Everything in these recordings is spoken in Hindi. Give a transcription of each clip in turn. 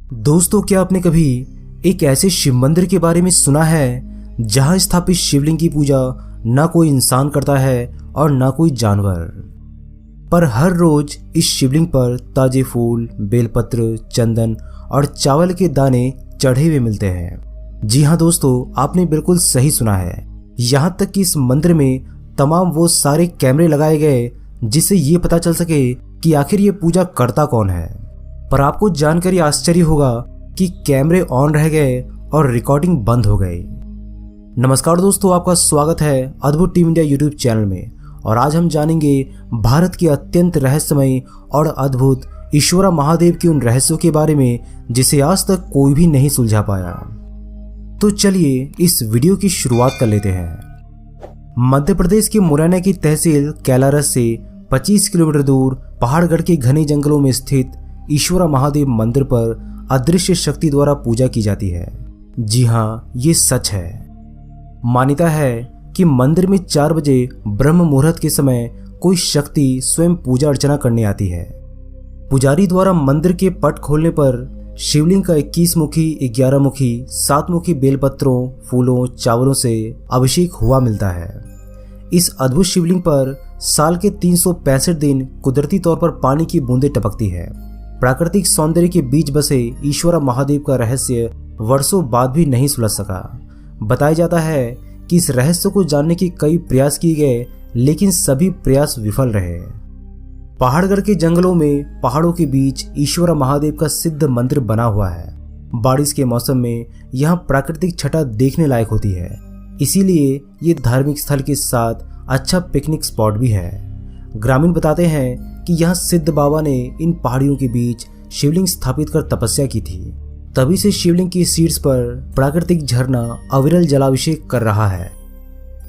दोस्तों, क्या आपने कभी एक ऐसे शिव मंदिर के बारे में सुना है जहां स्थापित शिवलिंग की पूजा ना कोई इंसान करता है और ना कोई जानवर, पर हर रोज इस शिवलिंग पर ताजे फूल, बेलपत्र, चंदन और चावल के दाने चढ़े हुए मिलते हैं। जी हाँ दोस्तों, आपने बिल्कुल सही सुना है। यहाँ तक कि इस मंदिर में तमाम वो सारे कैमरे लगाए गए जिससे ये पता चल सके कि आखिर ये पूजा करता कौन है। पर आपको जानकर आश्चर्य होगा कि कैमरे ऑन रह गए और रिकॉर्डिंग बंद हो गई। नमस्कार दोस्तों, आपका स्वागत है अद्भुत टीम इंडिया यूट्यूब चैनल में। और आज हम जानेंगे भारत के अत्यंत रहस्यमय और अद्भुत ईश्वरा महादेव के उन रहस्यों के बारे में जिसे आज तक कोई भी नहीं सुलझा पाया। तो चलिए इस वीडियो की शुरुआत कर लेते हैं। मध्य प्रदेश के मुरैना की तहसील कैलारस से 25 किलोमीटर दूर पहाड़गढ़ के घने जंगलों में स्थित ईश्वरा महादेव मंदिर पर अदृश्य शक्ति द्वारा पूजा की जाती है। जी हाँ, ये सच है। मान्यता है कि मंदिर में 4 बजे ब्रह्म मुहूर्त के समय कोई शक्ति स्वयं पूजा अर्चना करने आती है। पुजारी द्वारा मंदिर के पट खोलने पर शिवलिंग का 21 मुखी, 11 मुखी, 7 मुखी बेलपत्रों, फूलों, चावलों से अभिषेक हुआ मिलता है। इस अद्भुत शिवलिंग पर साल के 365 दिन कुदरती तौर पर पानी की बूंदें टपकती है। प्राकृतिक सौंदर्य के बीच बसे ईश्वरा महादेव का रहस्य वर्षों बाद भी नहीं सुलझ सका। बताया जाता है कि इस रहस्य को जानने के कई प्रयास किए गए, लेकिन सभी प्रयास विफल रहे। पहाड़गढ़ के जंगलों में पहाड़ों के बीच ईश्वरा महादेव का सिद्ध मंदिर बना हुआ है। बारिश के मौसम में यहाँ प्राकृतिक छटा देखने लायक होती है, इसीलिए ये धार्मिक स्थल के साथ अच्छा पिकनिक स्पॉट भी है। ग्रामीण बताते हैं कि यहाँ सिद्ध बाबा ने इन पहाड़ियों के बीच शिवलिंग स्थापित कर तपस्या की थी। तभी से शिवलिंग की शीर्ष पर प्राकृतिक झरना अविरल जलाभिषेक कर रहा है।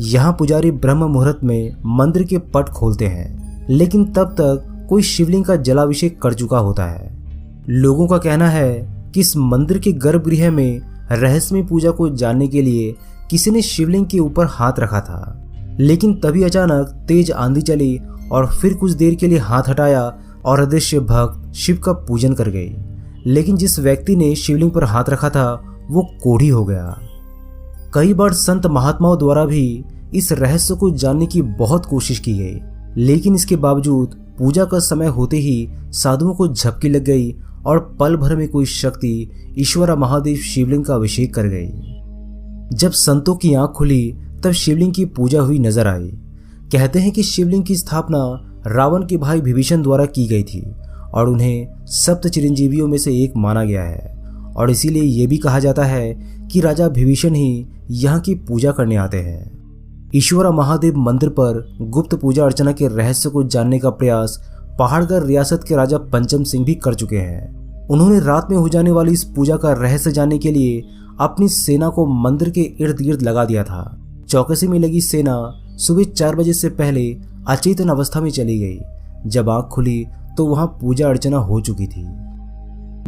यहाँ पुजारी ब्रह्म मुहूर्त में मंदिर के पट खोलते हैं, लेकिन तब तक कोई शिवलिंग का जलाभिषेक कर चुका होता है। लोगों का कहना है कि इस मंदिर के गर्भगृह में रहस्यमय पूजा को जानने के लिए किसी ने शिवलिंग के ऊपर हाथ रखा था, लेकिन तभी अचानक तेज आंधी चली और फिर कुछ देर के लिए हाथ हटाया और अदृश्य भक्त शिव का पूजन कर गई। लेकिन जिस व्यक्ति ने शिवलिंग पर हाथ रखा था वो कोढ़ी हो गया। कई बार संत महात्माओं द्वारा भी इस रहस्य को जानने की बहुत कोशिश की गई, लेकिन इसके बावजूद पूजा का समय होते ही साधुओं को झपकी लग गई और पल भर में कोई शक्ति ईश्वरा महादेव शिवलिंग का अभिषेक कर गई। जब संतों की आंख खुली तब शिवलिंग की पूजा हुई नजर आई। कहते हैं कि शिवलिंग की स्थापना रावण के भाई विभीषण द्वारा की गई थी और उन्हें सप्त चिरंजीवियों में से एक माना गया है, और इसीलिए ये भी कहा जाता है कि राजा विभीषण ही यहाँ की पूजा करने आते हैं। ईश्वरा महादेव मंदिर पर गुप्त पूजा अर्चना के रहस्य को जानने का प्रयास पहाड़गढ़ रियासत के राजा पंचम सिंह भी कर चुके हैं। उन्होंने रात में हो जाने वाली इस पूजा का रहस्य जानने के लिए अपनी सेना को मंदिर के इर्द गिर्द लगा दिया था। चौकसी में लगी सेना सुबह 4 बजे से पहले अचेतन अवस्था में चली गई। जब आंख खुली तो वहां पूजा अर्चना हो चुकी थी।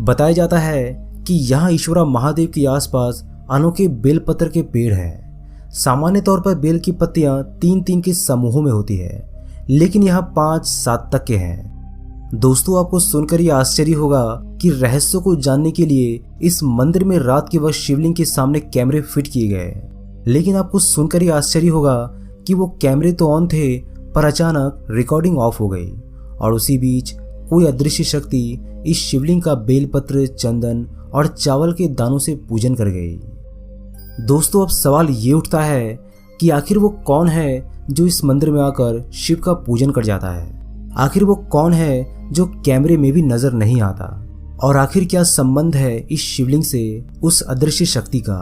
बताया जाता है कि यहाँ ईश्वरा महादेव के आसपास अनोखे बेलपत्र के पेड़ हैं। सामान्य तौर पर बेल की पत्तियां 3-3 के समूहों में होती है, लेकिन यहाँ 5-7 तक के हैं। दोस्तों, आपको सुनकर यह आश्चर्य होगा कि रहस्यों को जानने के लिए इस मंदिर में रात के वक्त शिवलिंग के सामने कैमरे फिट किए गए, लेकिन आपको सुनकर यह आश्चर्य होगा कि वो कैमरे तो ऑन थे, पर अचानक रिकॉर्डिंग ऑफ हो गई और उसी बीच कोई अदृश्य शक्ति इस शिवलिंग का बेलपत्र, चंदन और चावल के दानों से पूजन कर गई। दोस्तों, अब सवाल ये उठता है कि आखिर वो कौन है जो इस मंदिर में आकर शिव का पूजन कर जाता है? आखिर वो कौन है जो कैमरे में भी नजर नहीं आता? और आखिर क्या संबंध है इस शिवलिंग से उस अदृश्य शक्ति का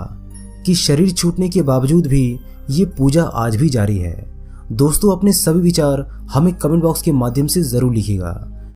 कि शरीर छूटने के बावजूद भी ये पूजा आज भी जारी है? दोस्तों, अपने सभी विचार हमें कमेंट बॉक्स के माध्यम से जरूर लिखिएगा।